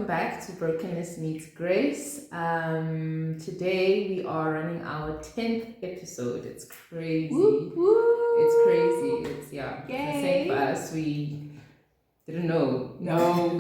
back to Brokenness Meets Grace. Today we are running our 10th episode. It's crazy. Woo, woo. It's crazy. It's Yay. the same for us. We didn't know. No.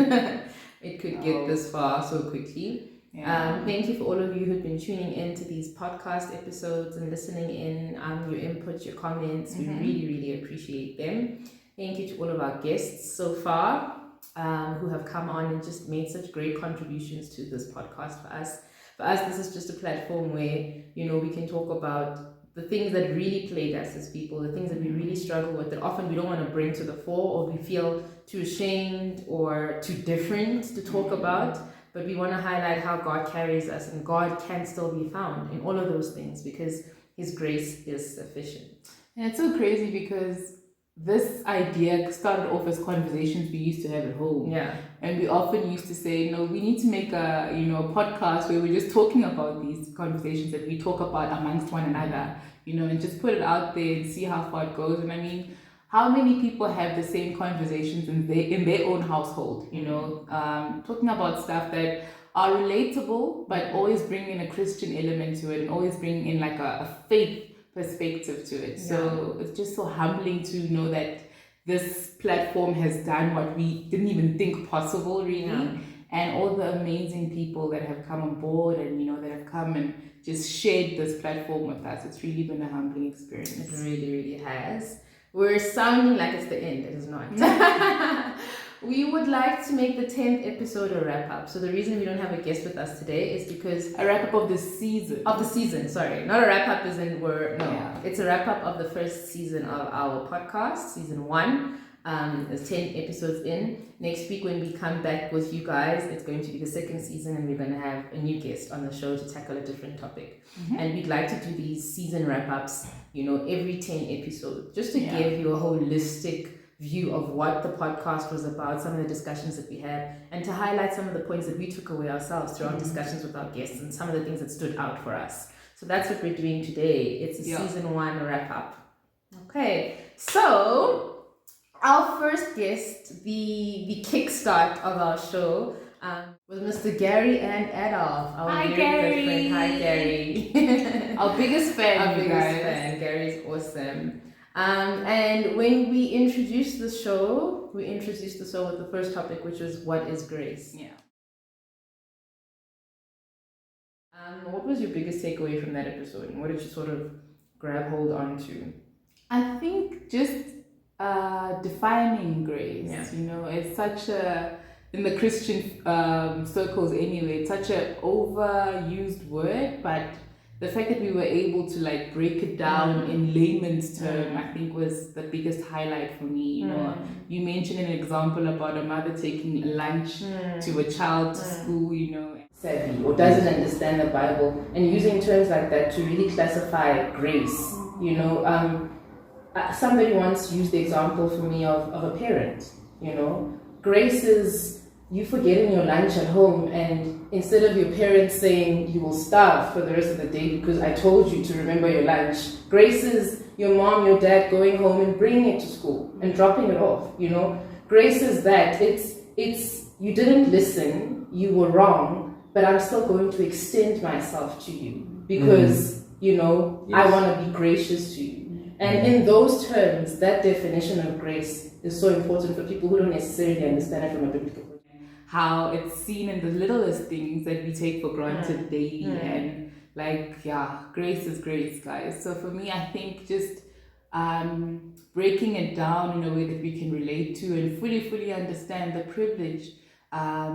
It could get this far so quickly. Yeah. Thank you for all of you who've been tuning in to these podcast episodes and listening in, your input, your comments. We really, really appreciate them. Thank you to all of our guests so far. Who have come on and just made such great contributions to this podcast for us. For us, this is just a platform where, we can talk about the things that really plague us as people, the things that we really struggle with, that often we don't want to bring to the fore, or we feel too ashamed or too different to talk about. But we want to highlight how God carries us, and God can still be found in all of those things because His grace is sufficient. And it's so crazy because this idea started off as conversations we used to have at home. Yeah. And we often used to say, no, we need to make a podcast where we're just talking about these conversations that we talk about amongst one another, and just put it out there and see how far it goes. And I mean, how many people have the same conversations in their own household, talking about stuff that are relatable, but always bring in a Christian element to it and always bring in like a faith perspective to it. So it's just so humbling to know that this platform has done what we didn't even think possible, really. And all the amazing people that have come on board and that have come and just shared this platform with us. It's really been a humbling experience. It really, really has. We're sounding like it's the end. It is not. We would like to make the 10th episode a wrap-up. So the reason we don't have a guest with us today is because... A wrap-up of the season. Of the season, sorry. Not a wrap-up as in It's a wrap-up of the first season of our podcast, season 1. There's 10 episodes in. Next week when we come back with you guys, it's going to be the second season, and we're going to have a new guest on the show to tackle a different topic. And we'd like to do these season wrap-ups, every 10 episodes, just to give you a holistic view of what the podcast was about, some of the discussions that we had, and to highlight some of the points that we took away ourselves through our discussions with our guests and some of the things that stood out for us. So that's what we're doing today. It's a season 1 wrap-up. Okay, so our first guest, the kickstart of our show, was Mr. Gary and Adolf, our Hi, very Gary. good friend. Hi, Gary. Our biggest fan, Our biggest fan. Gary's awesome. And when we introduced the show with the first topic, which was what is grace? Yeah. What was your biggest takeaway from that episode, and what did you sort of grab hold onto? I think just defining grace. It's such a, in the Christian circles anyway, it's such an overused word, but the fact that we were able to like break it down in layman's term, I think was the biggest highlight for me. You mentioned an example about a mother taking lunch to a child to school, savvy or doesn't understand the Bible, and using terms like that to really classify grace. Somebody once used the example for me of a parent. Grace is you forgetting your lunch at home, and instead of your parents saying you will starve for the rest of the day because I told you to remember your lunch, grace is your mom, your dad going home and bringing it to school and dropping it off. Grace is that it's you didn't listen, you were wrong, but I'm still going to extend myself to you because I want to be gracious to you. And in those terms, that definition of grace is so important for people who don't necessarily understand it from a biblical point. How it's seen in the littlest things that we take for granted daily, and grace is grace, guys. So for me, I think just breaking it down in a way that we can relate to and fully understand the privilege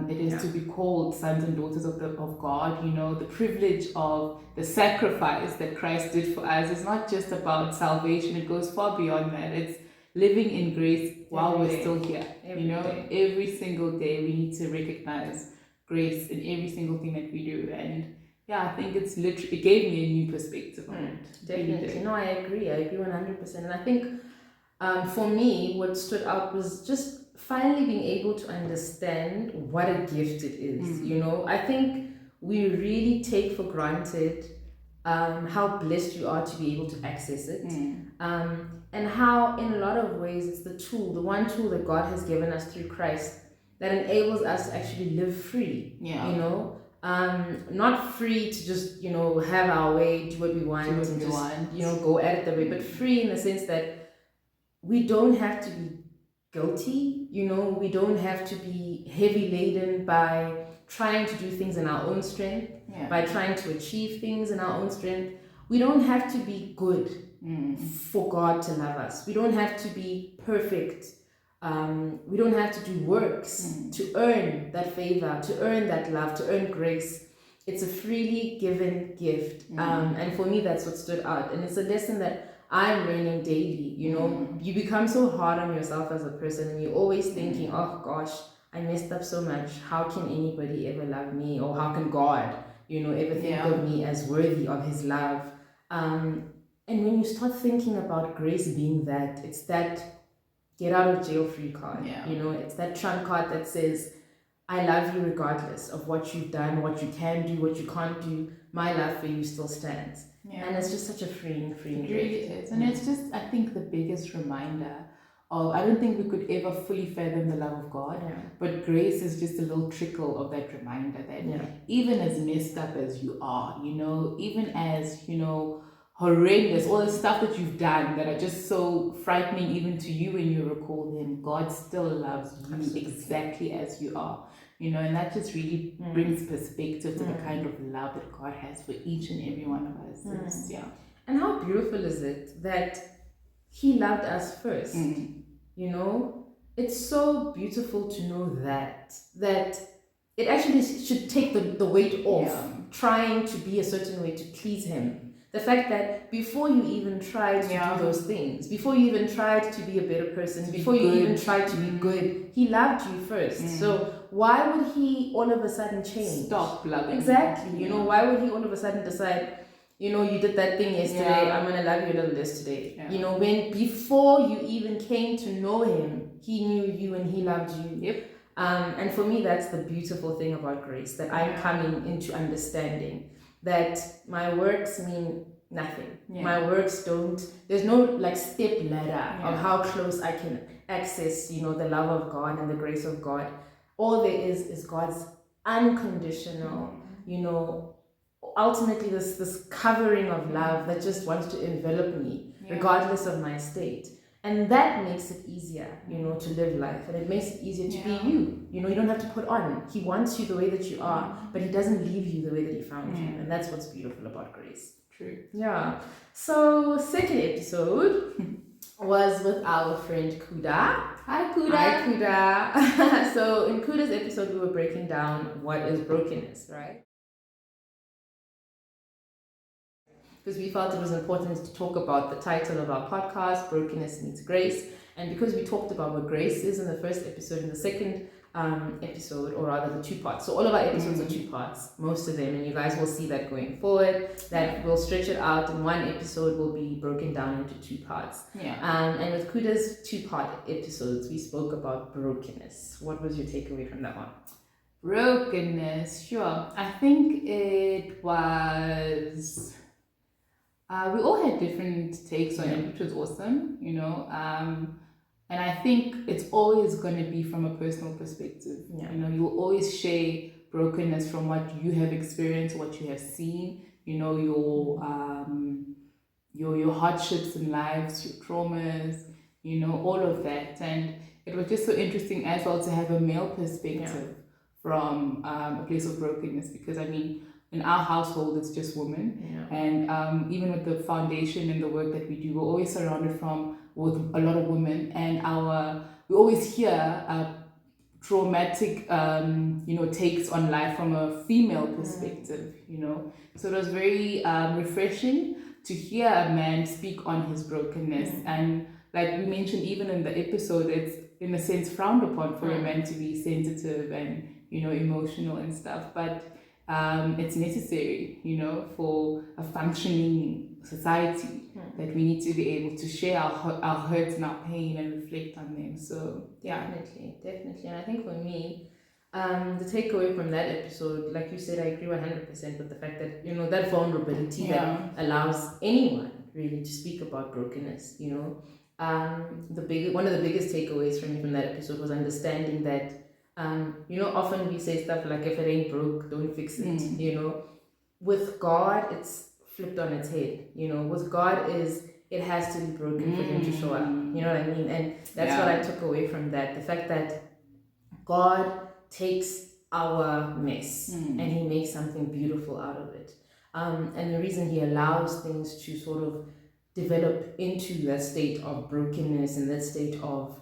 it is to be called sons and daughters of God. The privilege of the sacrifice that Christ did for us is not just about salvation. It goes far beyond that. It's living in grace while we're still here. Every single day we need to recognize grace in every single thing that we do. And I think it gave me a new perspective on it. Definitely. No, I agree 100%. And I think for me, what stood out was just finally being able to understand what a gift it is. I think we really take for granted how blessed you are to be able to access it, and how in a lot of ways it's the one tool that God has given us through Christ that enables us to actually live free. Yeah. You know, not free to just, you know, have our way, do what we want, and just, you know, go at it the way, but free in the sense that we don't have to be guilty, you know, we don't have to be heavy laden by trying to do things in our own strength, by trying to achieve things in our own strength. We don't have to be good for God to love us. We don't have to be perfect. We don't have to do works to earn that favor, to earn that love, to earn grace. It's a freely given gift. And for me, that's what stood out. And it's a lesson that I'm learning daily. You know, you become so hard on yourself as a person, and you're always thinking, oh gosh, I messed up so much. How can anybody ever love me? Or how can God, you know, ever think of me as worthy of his love? And when you start thinking about grace being that, it's that get out of jail free card. You know, it's that trump card that says, I love you regardless of what you've done, what you can do, what you can't do. My love for you still stands. And it's just such a freeing it really is. And it's just, I think, the biggest reminder of, I don't think we could ever fully fathom the love of God, but grace is just a little trickle of that reminder that even as messed up as you are, you know, even as, you know, horrendous, all the stuff that you've done that are just so frightening even to you when you recall them, God still loves you exactly as you are. You know, and that just really brings perspective to the kind of love that God has for each and every one of us. And how beautiful is it that he loved us first? You know, it's so beautiful to know that it actually should take the weight off trying to be a certain way to please him. The fact that before you even tried to do those things, before you even tried to be a better person, before you even tried to be good, he loved you first. So why would he all of a sudden change? Stop loving. Exactly. You know, why would he all of a sudden decide, you know, you did that thing yesterday, I'm going to love you a little less today. You know, when before you even came to know him, he knew you and he loved you. And for me, that's the beautiful thing about grace, that I'm coming into understanding that my works mean nothing. My works don't, there's no like step ladder of how close I can access, you know, the love of God and the grace of God. All there is God's unconditional, you know, ultimately this covering of love that just wants to envelop me regardless of my state. And that makes it easier, you know, to live life. And it makes it easier to be you. You know, you don't have to put on. He wants you the way that you are, but he doesn't leave you the way that he found you. And that's what's beautiful about grace. True. Yeah. So, second episode was with our friend Kuda. Hi, Kuda. Hi, Kuda. So, in Kuda's episode, we were breaking down what is brokenness, right? Because we felt it was important to talk about the title of our podcast, Brokenness Meets Grace. And because we talked about what grace is in the first episode, in the second episode, or rather the two parts. So all of our episodes are two parts, most of them, and you guys will see that going forward, that we'll stretch it out, and one episode will be broken down into two parts. And with Kuda's two-part episodes, we spoke about brokenness. What was your takeaway from that one? Brokenness, sure. I think it was... we all had different takes on it, which was awesome, you know. And I think it's always going to be from a personal perspective. You know, you will always share brokenness from what you have experienced, what you have seen, you know, your hardships in lives, your traumas, you know, all of that. And it was just so interesting as well to have a male perspective from a place of brokenness, because I mean, in our household, it's just women. And even with the foundation and the work that we do, we're always surrounded with a lot of women, and we always hear traumatic, you know, takes on life from a female perspective, you know. So it was very refreshing to hear a man speak on his brokenness. And like we mentioned, even in the episode, it's in a sense frowned upon for a man to be sensitive and, you know, emotional and stuff. But it's necessary, you know, for a functioning society, that we need to be able to share our hurts and our pain and reflect on them. So definitely. And I think for me, the takeaway from that episode, like you said, I agree 100% with the fact that, you know, that vulnerability that allows anyone really to speak about brokenness, you know. One of the biggest takeaways from that episode was understanding that Often we say stuff like, if it ain't broke, don't fix it. With God, it's flipped on its head. With God it has to be broken for him to show up. You know what I mean? And that's what I took away from that. The fact that God takes our mess and he makes something beautiful out of it. And the reason he allows things to sort of develop into that state of brokenness and that state of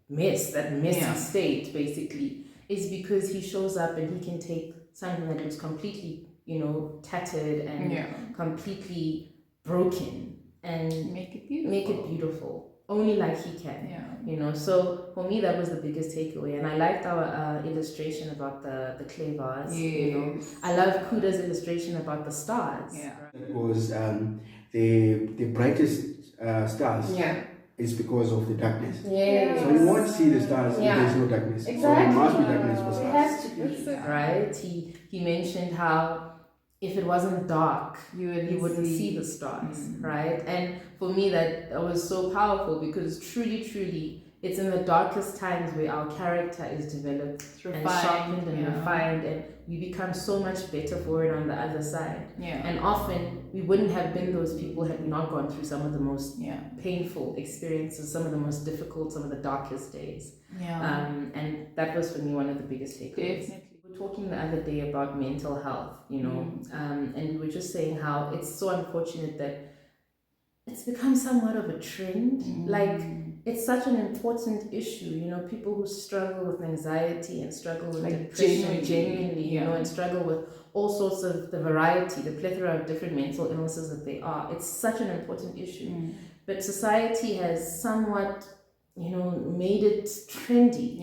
mess, that messy state basically, is because he shows up and he can take something that was completely, tattered and completely broken and make it beautiful. Only like he can. So for me that was the biggest takeaway. And I liked our illustration about the clay vase. I love Kuda's illustration about the stars. That was the brightest stars is because of the darkness. So you won't see the stars if there's no darkness. So there must be darkness for stars. It has to be, right? He mentioned how if it wasn't dark, you wouldn't see the stars, right? And for me, that was so powerful, because truly, it's in the darkest times where our character is developed and sharpened and refined, and we become so much better for it on the other side. And often, we wouldn't have been those people had we not gone through some of the most painful experiences, some of the most difficult, some of the darkest days. And that was for me one of the biggest takeaways. Definitely. We were talking the other day about mental health, and we were just saying how it's so unfortunate that it's become somewhat of a trend. Like, it's such an important issue, people who struggle with anxiety and struggle with depression genuinely, and struggle with all sorts of the variety, the plethora of different mental illnesses that they are. It's such an important issue. But society has somewhat, made it trendy.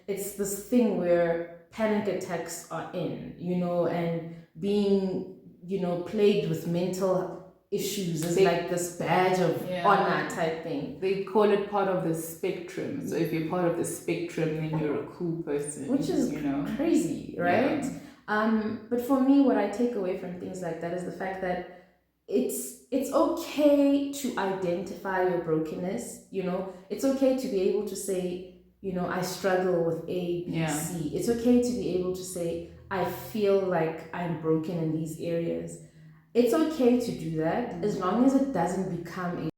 It's this thing where panic attacks are in, and being, plagued with mental issues is like this badge of honor type thing. They call it part of the spectrum. So if you're part of the spectrum, then you're a cool person. Which is crazy, right? But for me, what I take away from things like that is the fact that it's okay to identify your brokenness. It's okay to be able to say, I struggle with A, B, C. It's okay to be able to say, I feel like I'm broken in these areas. It's okay to do that as long as it doesn't become a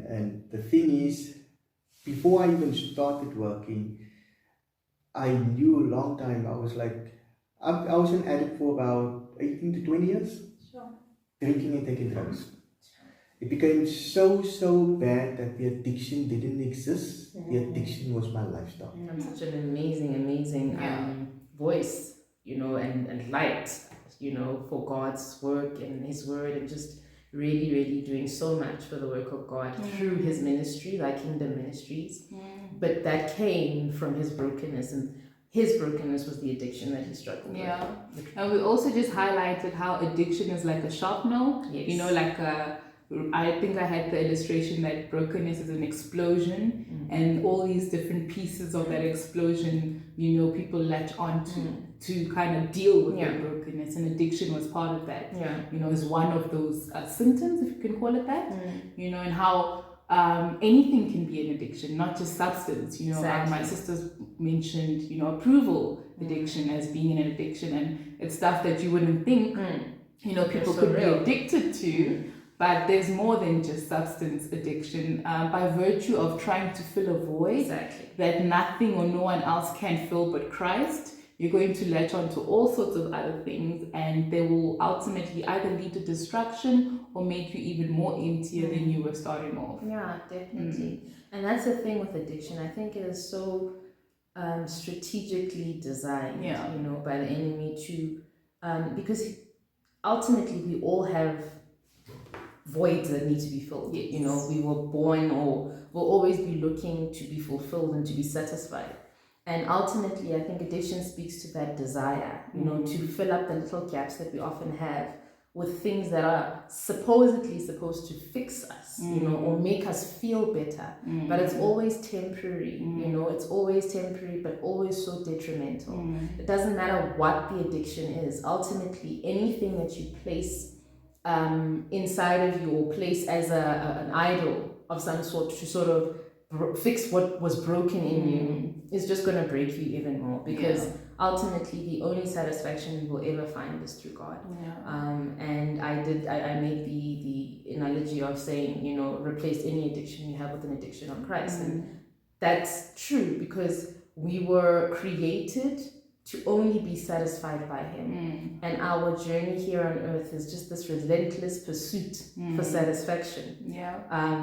And the thing is, before I even started working, I knew a long time. I was an addict for about 18 to 20 years. Sure. Drinking and taking drugs. It became so bad that the addiction didn't exist. The addiction was my lifestyle. And such an amazing voice, and light, for God's work and His word, and just really doing so much for the work of God through His ministry, like Kingdom Ministries. But that came from His brokenness, and His brokenness was the addiction that He struggled with. Yeah. And we also just highlighted how addiction is like a sharpener. Yes. I think I had the illustration that brokenness is an explosion, and all these different pieces of that explosion, people latch onto to kind of deal with their brokenness, and addiction was part of that. Is one of those symptoms, if you can call it that. And how anything can be an addiction, not just substance. Exactly. My sisters mentioned, approval addiction as being an addiction, and it's stuff that you wouldn't think, people could be addicted to. But there's more than just substance addiction. By virtue of trying to fill a void that nothing or no one else can fill but Christ, you're going to latch on to all sorts of other things, and they will ultimately either lead to destruction or make you even more emptier than you were starting off. Yeah, definitely. And that's the thing with addiction. I think it is so strategically designed, by the enemy to, because ultimately we all have voids that need to be filled. Yes. We were born, or will always be looking to be fulfilled and to be satisfied. And ultimately, I think addiction speaks to that desire, to fill up the little gaps that we often have with things that are supposedly supposed to fix us, or make us feel better. But it's always temporary, it's always temporary, but always so detrimental. It doesn't matter what the addiction is. Ultimately, anything that you place inside of you, or place as an idol of some sort to sort of fix what was broken in you, is just going to break you even more, because ultimately the only satisfaction you will ever find is through God. And I made the analogy of saying, replace any addiction you have with an addiction on Christ. And that's true, because we were created to only be satisfied by Him. And our journey here on earth is just this relentless pursuit for satisfaction.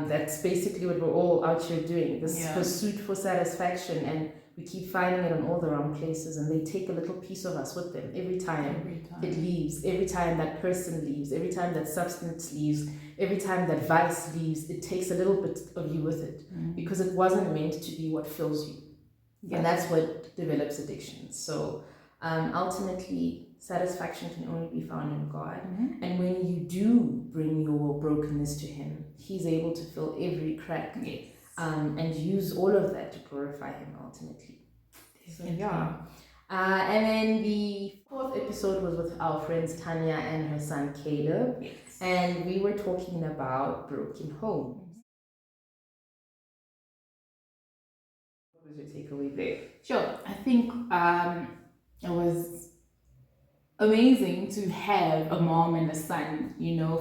That's basically what we're all out here doing, this pursuit for satisfaction, and we keep finding it in all the wrong places, and they take a little piece of us with them every time it leaves, every time that person leaves, every time that substance leaves, every time that vice leaves. It takes a little bit of you with it, because it wasn't meant to be what fills you. And that's what develops addictions. So ultimately, satisfaction can only be found in God. And when you do bring your brokenness to Him, He's able to fill every crack. And use all of that to glorify Him ultimately. So, and then the fourth episode was with our friends Tanya and her son Caleb. And we were talking about broken homes. What was your takeaway there? Sure. I think it was amazing to have a mom and a son.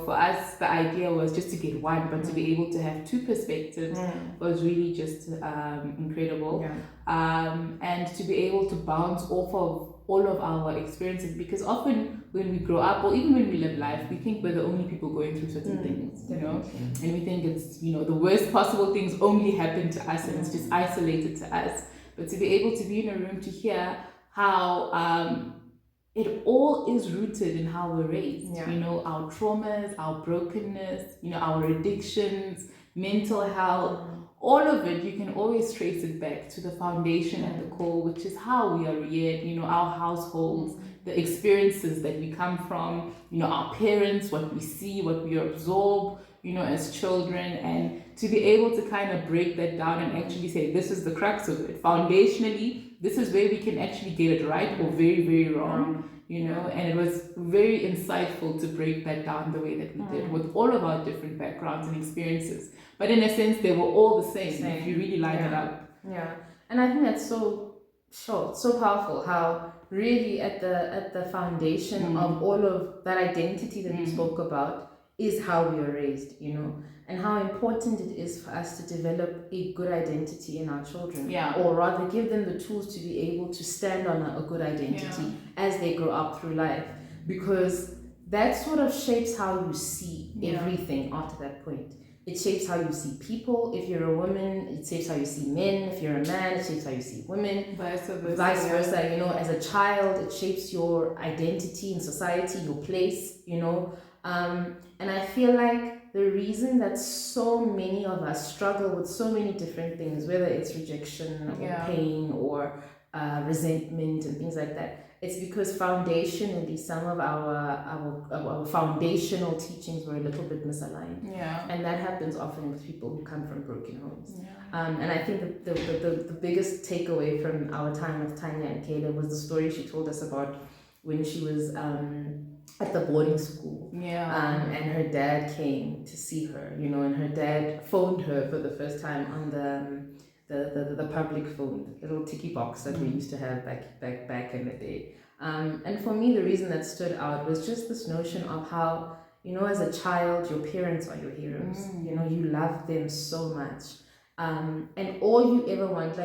For us, the idea was just to get one, but to be able to have two perspectives was really just incredible. And to be able to bounce off of all of our experiences, because often when we grow up, or even when we live life, we think we're the only people going through certain things, and we think it's, the worst possible things only happen to us, and it's just isolated to us. But to be able to be in a room to hear how it all is rooted in how we're raised, our traumas, our brokenness, our addictions, mental health, all of it, you can always trace it back to the foundation at the core, which is how we are reared, our households, the experiences that we come from, our parents, what we see, what we absorb, as children, and to be able to kind of break that down and actually say, this is the crux of it. Foundationally, this is where we can actually get it right or very, very wrong, and it was very insightful to break that down the way that we did, with all of our different backgrounds and experiences. But in a sense, they were all the same. If you really line it up. And I think that's so powerful, how really at the foundation of all of that identity that we spoke about is how we are raised, and how important it is for us to develop a good identity in our children, or rather give them the tools to be able to stand on a good identity as they grow up through life, because that sort of shapes how you see everything after that point. It shapes how you see people. If you're a woman, it shapes how you see men. If you're a man, it shapes how you see women. Vice versa, as a child, it shapes your identity in society, your place, and I feel like the reason that so many of us struggle with so many different things, whether it's rejection or pain or resentment and things like that, it's because foundationally some of our foundational teachings were a little bit misaligned. And that happens often with people who come from broken homes. And I think the biggest takeaway from our time with Tanya and Kayla was the story she told us about when she was at the boarding school, and her dad came to see her, and her dad phoned her for the first time on the public phone, the little ticky box that we used to have back in the day. And for me, the reason that stood out was just this notion of how, as a child, your parents are your heroes. You love them so much, and all you ever want,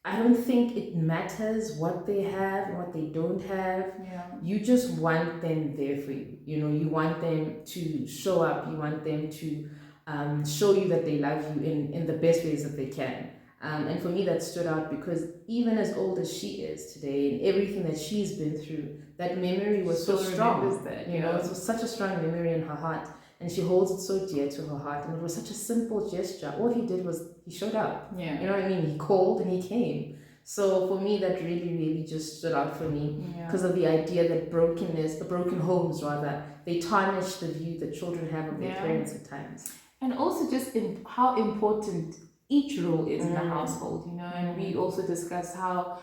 I don't think it matters what they have and what they don't have. You just want them there for you. You want them to show up. You want them to show you that they love you in the best ways that they can. And for me, that stood out because even as old as she is today and everything that she's been through, that memory was so strong. It was such a strong memory in her heart. And she holds it so dear to her heart. And it was such a simple gesture. All he did was he showed up. You know what I mean? He called and he came. So for me, that really, really just stood out for me because of the idea that the broken homes rather, they tarnish the view that children have of their parents at times. And also just how important each role is in the household, and we also discussed how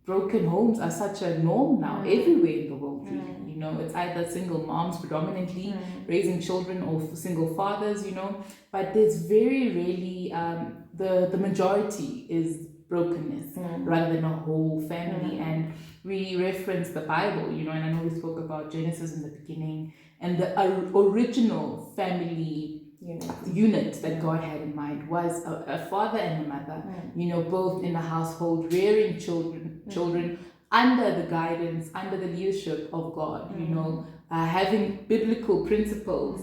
broken homes are such a norm now everywhere in the world, really. It's either single moms predominantly raising children or single fathers, but there's very rarely, the majority is brokenness rather than a whole family. And we reference the Bible, and I know we spoke about Genesis in the beginning and the original family unit that God had in mind was a father and a mother, both in the household rearing children under the guidance, under the leadership of God, having biblical principles,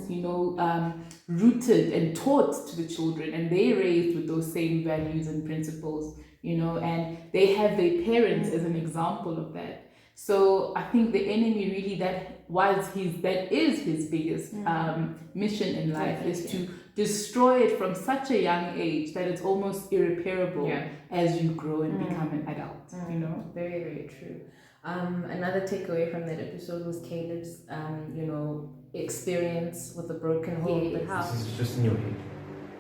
rooted and taught to the children, and they raised with those same values and principles, and they have their parents as an example of that. So I think the enemy really that is his biggest mission in life is to destroy it from such a young age that it's almost irreparable as you grow and become an adult. Very, very true. Another takeaway from that episode was Caleb's experience with the broken home. But how? This is just in your head.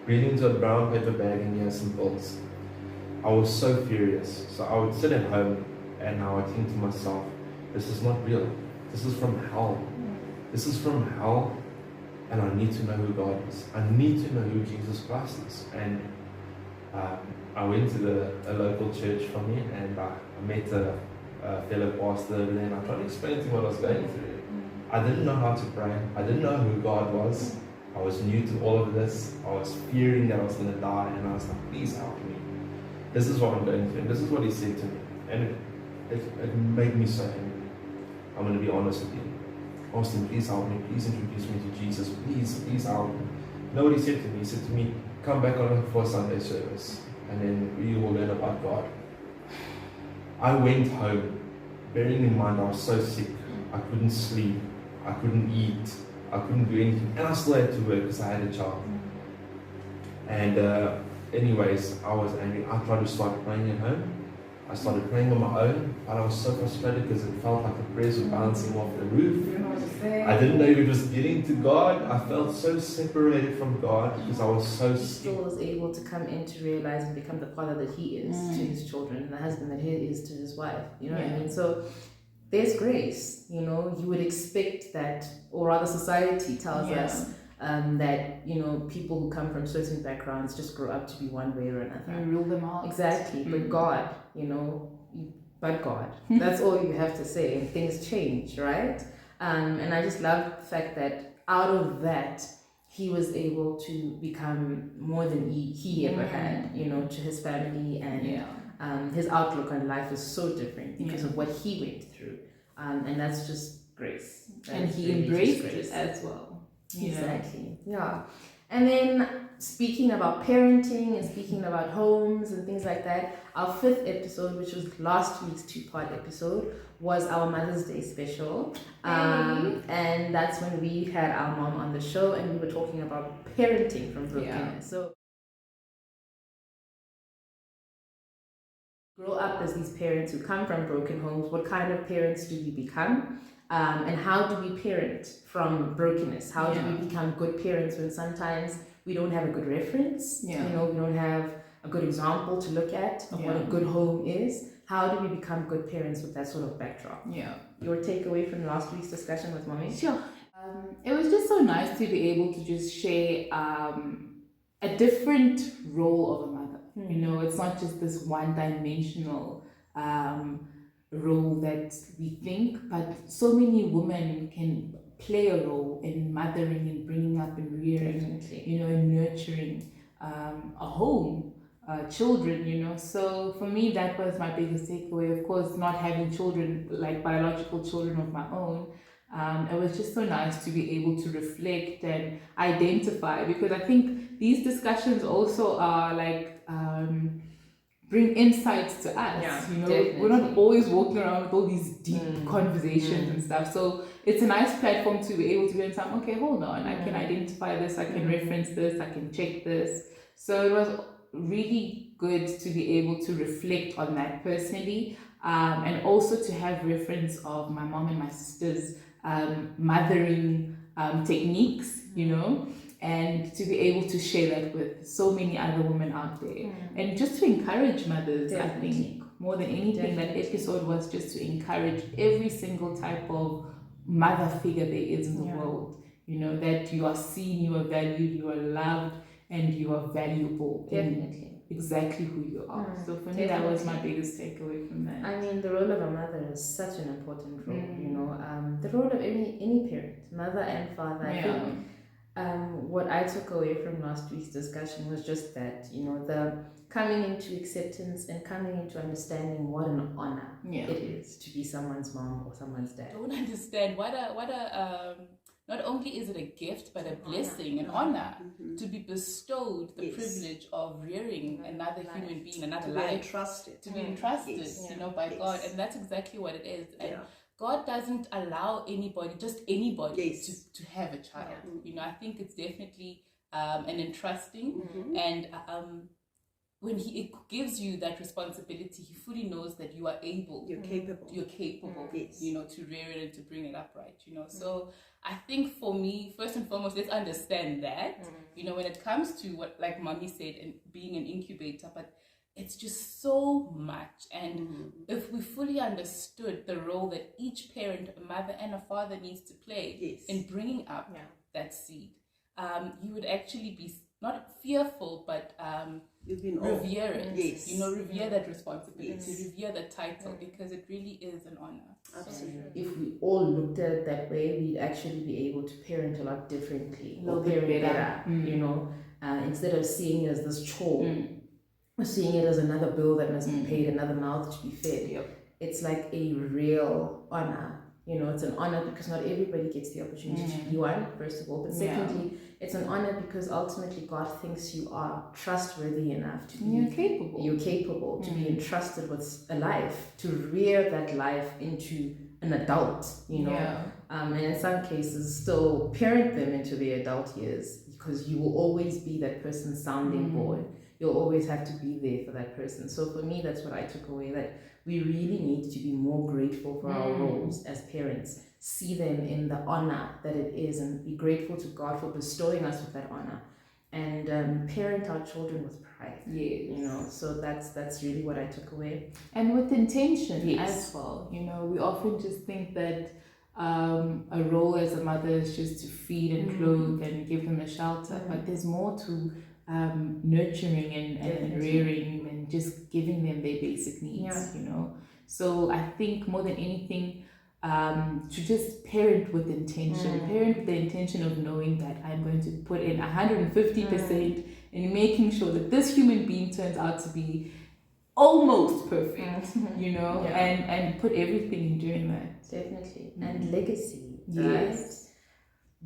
Reading into a brown paper bag and hear some bolts. I was so furious. So I would sit at home and I would think to myself, this is not real. This is from hell. This is from hell, and I need to know who God is. I need to know who Jesus Christ is. And I went to a local church for me, and I met a fellow pastor over there, and I tried to explain to him what I was going through. I didn't know how to pray. I didn't know who God was. I was new to all of this. I was fearing that I was going to die, and I was like, please help me. This is what I'm going through, and this is what he said to me. And it made me so angry. I'm going to be honest with you. I asked him, please help me, please introduce me to Jesus, please help me. You know what he said to me? He said to me, come back on for Sunday service, and then we will learn about God. I went home, bearing in mind I was so sick, I couldn't sleep, I couldn't eat, I couldn't do anything, and I still had to work because I had a child. And anyways, I was angry. I tried to start praying at home. I started praying on my own, but I was so frustrated because it felt like the prayers were bouncing off the roof. I didn't know if it was getting to God. I felt so separated from God because I was so sick. He still was able to come in to realize and become the father that he is to his children, and the husband that he is to his wife. You know what I mean? So there's grace. You would expect that, or rather society tells us that people who come from certain backgrounds just grow up to be one way or another. You rule them out. Exactly. But God, but God. That's all you have to say, and things change, right? And I just love the fact that out of that, he was able to become more than he ever had, you know, to his family, and his outlook on life is so different because of what he went through. And that's just grace. And he embraced it as well. Exactly. Yeah. And then speaking about parenting and speaking about homes and things like that, our 5th episode, which was last week's 2-part episode, was our Mother's Day special. And that's when we had our mom on the show and we were talking about parenting from brokenness. So grow up as these parents who come from broken homes. What kind of parents do we become? And how do we parent from brokenness? How do we become good parents when sometimes we don't have a good reference? You know, we don't have a good example to look at of what a good home is. How do we become good parents with that sort of backdrop? Your takeaway from last week's discussion with Mommy? Sure. It was just so nice to be able to just share a different role of a mother. You know, it's not just this one-dimensional role that we think, but so many women can play a role in mothering and bringing up and rearing, you know, and nurturing a home, children, you know. So for me, that was my biggest takeaway. Of course, not having children, like biological children of my own, it was just so nice to be able to reflect and identify, because I think these discussions also are like bring insights to us. You know, we're not always walking around with all these deep conversations and stuff. So it's a nice platform to be able to go and say, okay, hold on, I can identify this, I can reference this, I can check this. So it was really good to be able to reflect on that personally, and also to have reference of my mom and my sister's mothering techniques, you know, and to be able to share that with so many other women out there, and just to encourage mothers. I think more than anything, that episode was just to encourage every single type of mother figure there is in the world, you know, that you are seen, you are valued, you are loved, and you are valuable. Exactly who you are. So for me, that was my biggest takeaway from that. I mean, the role of a mother is such an important role, you know, the role of any parent, mother and father. I think what I took away from last week's discussion was just that, you know, the coming into acceptance and coming into understanding what an honor it is to be someone's mom or someone's dad. Don't understand what a not only is it a gift, but a blessing, an honor to be bestowed the privilege of rearing another human being, another life, to be entrusted, you know, by God. And that's exactly what it is. And God doesn't allow anybody, just anybody, to have a child. You know, I think it's definitely an entrusting, and when He gives you that responsibility, He fully knows that you are able. You're capable. You're capable, you know, to rear it and to bring it upright, you know. So I think for me, first and foremost, let's understand that, you know, when it comes to what, like Mommy said, and being an incubator, but it's just so much. And if we fully understood the role that each parent, a mother and a father, needs to play in bringing up that seed, you would actually be not fearful, but revere it. You know, revere that responsibility, revere that title, because it really is an honor. Absolutely. If we all looked at it that way, we'd actually be able to parent a lot differently, or bit parent better. you know, instead of seeing it as this chore, seeing it as another bill that must be paid, another mouth to be fed. It's like a real honor. You know, it's an honor because not everybody gets the opportunity to be one, first of all. But secondly, it's an honor because ultimately God thinks you are trustworthy enough to be... You're capable to be entrusted with a life, to rear that life into an adult, you know. And in some cases, still parent them into their adult years, because you will always be that person's sounding board. You'll always have to be there for that person. So for me, that's what I took away, that we really need to be more grateful for our roles as parents, see them in the honor that it is, and be grateful to God for bestowing us with that honor, and parent our children with pride. You know, so that's really what I took away. And with intention as well. You know, we often just think that a role as a mother is just to feed and clothe and give them a shelter, but there's more to nurturing and rearing and just giving them their basic needs, you know. So I think more than anything, to just parent with intention, parent with the intention of knowing that I'm going to put in 150% in making sure that this human being turns out to be almost perfect, you know, and put everything in doing that. Definitely. And legacy, right? Yes.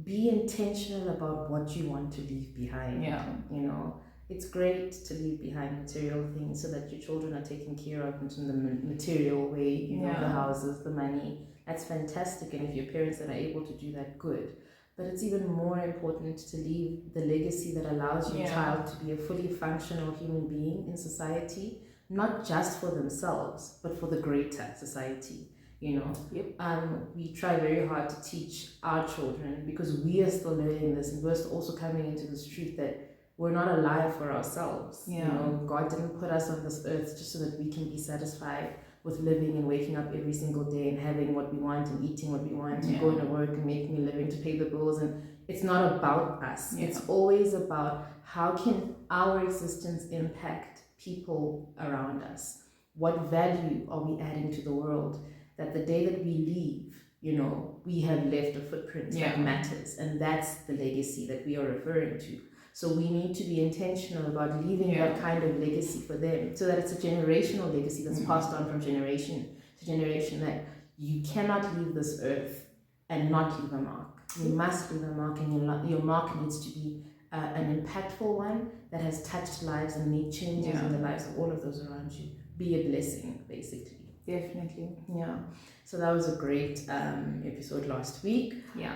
Be intentional about what you want to leave behind. You know, it's great to leave behind material things so that your children are taken care of in the material way, you know, the houses, the money. That's fantastic. And if your parents that are able to do that, good. But it's even more important to leave the legacy that allows your child to be a fully functional human being in society, not just for themselves, but for the greater society. You know, we try very hard to teach our children because we are still learning this, and we're also coming into this truth that we're not alive for ourselves. You know, God didn't put us on this earth just so that we can be satisfied with living and waking up every single day and having what we want and eating what we want and going to work and making a living to pay the bills. And it's not about us. It's always about how can our existence impact people around us? What value are we adding to the world? That the day that we leave, you know, we have left a footprint that matters. And that's the legacy that we are referring to. So we need to be intentional about leaving that kind of legacy for them so that it's a generational legacy that's passed on from generation to generation, that you cannot leave this earth and not leave a mark. You must leave a mark, and your mark needs to be an impactful one that has touched lives and made changes in the lives of all of those around you. Be a blessing, basically. Definitely. Yeah. So that was a great episode last week.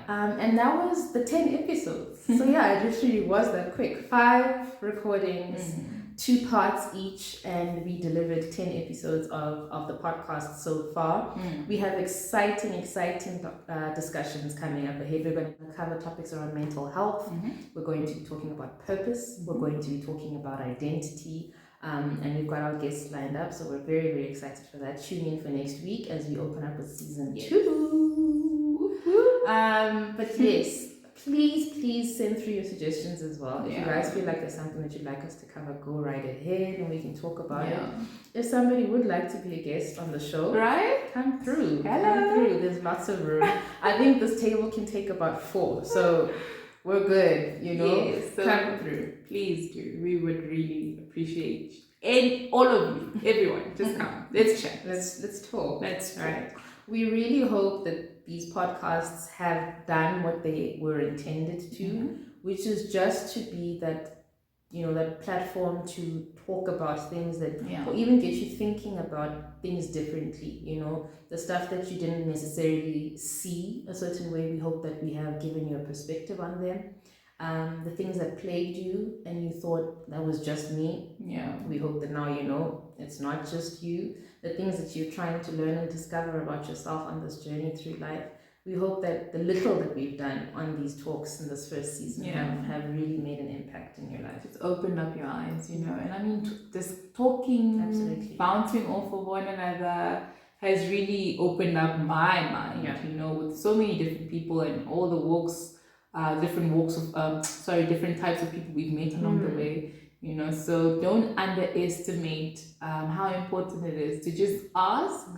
And that was the 10 episodes. So it literally was that quick. 5 recordings, 2 parts each, and we delivered 10 episodes of the podcast so far. We have exciting discussions coming up ahead. We're going to cover topics around mental health. We're going to be talking about purpose. We're going to be talking about identity. And we've got our guests lined up, so we're very, very excited for that. Tune in for next week as we open up with season 2. But yes, please send through your suggestions as well. If you guys feel like there's something that you'd like us to cover, go right ahead and we can talk about it. If somebody would like to be a guest on the show, come through. Come through. There's lots of room. I think this table can take about 4, so we're good, you know. So come through. Please do. We would really appreciate all of you, everyone. Just come. Let's chat. Let's talk. Let's talk. Right. We really hope that these podcasts have done what they were intended to, which is just to be that, you know, that platform to talk about things that, or even get you thinking about things differently. You know, the stuff that you didn't necessarily see a certain way. We hope that we have given you a perspective on them. The things that plagued you and you thought that was just me. We hope that now you know it's not just you. The things that you're trying to learn and discover about yourself on this journey through life. We hope that the little that we've done on these talks in this first season have really made an impact in your life. It's opened up your eyes, you know. And I mean, just talking, bouncing off of one another has really opened up my mind, you know, with so many different people and all the walks. Different types of people we've met along the way, you know. So don't underestimate how important it is to just ask,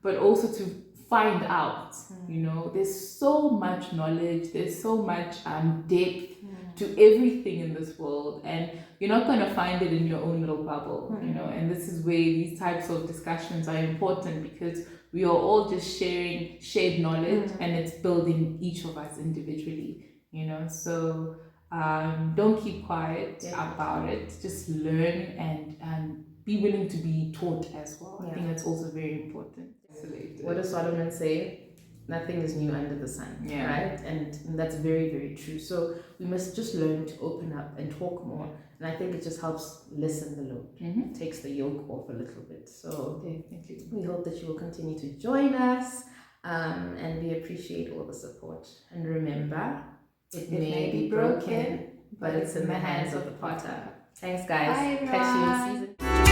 but also to find out. You know, there's so much knowledge, there's so much depth to everything in this world, and you're not going to find it in your own little bubble, you know. And this is where these types of discussions are important, because we are all just sharing shared knowledge, and it's building each of us individually. You know, so don't keep quiet about it. Just learn and be willing to be taught as well. I think that's also very important. What does Solomon say? Nothing is new under the sun, right? And that's very, very true. So we must just learn to open up and talk more. And I think it just helps lessen the load. It takes the yoke off a little bit. So definitely, we hope that you will continue to join us, and we appreciate all the support. And remember, it may be broken, but it's in the hands of the potter. Thanks, guys. Bye, Catch you in season